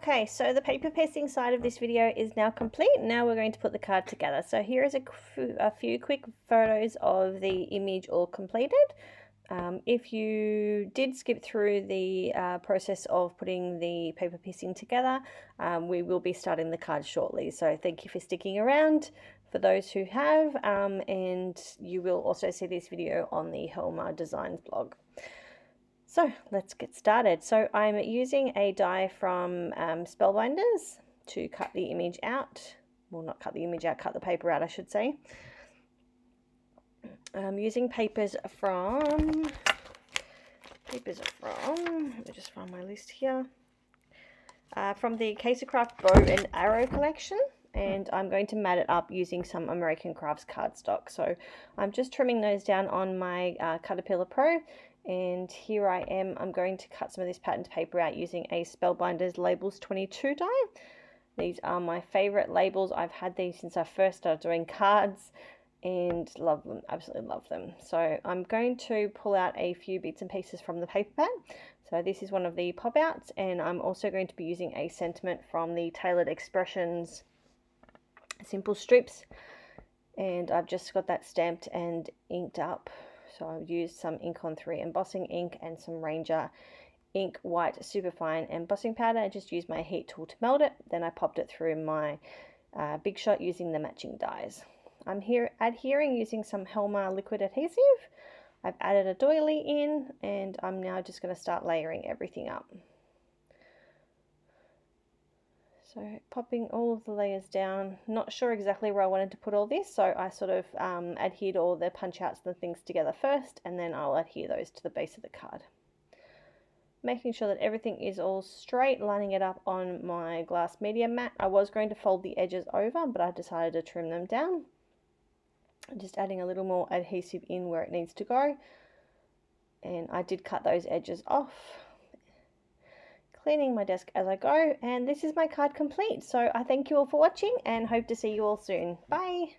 Okay, so the paper pasting side of this video is now complete. Now we're going to put the card together. So here is a few quick photos of the image all completed. If you did skip through the process of putting the paper pasting together, we will be starting the card shortly. So thank you for sticking around for those who have, and you will also see this video on the Helmar Designs blog. So let's get started. So I'm using a die from Spellbinders to cut the image out. Well, not cut the image out, cut the paper out, I should say. I'm using papers from, let me just find my list here, from the Papercraft Bow and Arrow collection, and I'm going to mat it up using some American Crafts cardstock. So I'm just trimming those down on my Caterpillar Pro, and here I am. I'm going to cut some of this patterned paper out using a Spellbinders Labels 22 die. These are my favorite labels. I've had these since I first started doing cards and love them, absolutely love them. So I'm going to pull out a few bits and pieces from the paper pad. So this is one of the pop outs, and I'm also going to be using a sentiment from the Tailored Expressions simple strips, and I've just got that stamped and inked up. So I've used some ink on 3 embossing ink and some Ranger ink white superfine embossing powder. I just used my heat tool to melt it, then I popped it through my Big Shot using the matching dies. I'm here adhering using some Helmar liquid adhesive. I've added a doily in, and I'm now just going to start layering everything up. So popping all of the layers down. Not sure exactly where I wanted to put all this, so I sort of adhered all the punch outs and things together first, and then I'll adhere those to the base of the card. Making sure that everything is all straight, lining it up on my glass media mat. I was going to fold the edges over, but I decided to trim them down. Just adding a little more adhesive in where it needs to go, and I did cut those edges off. Cleaning my desk as I go, and this is my card complete. So I thank you all for watching and hope to see you all soon. Bye!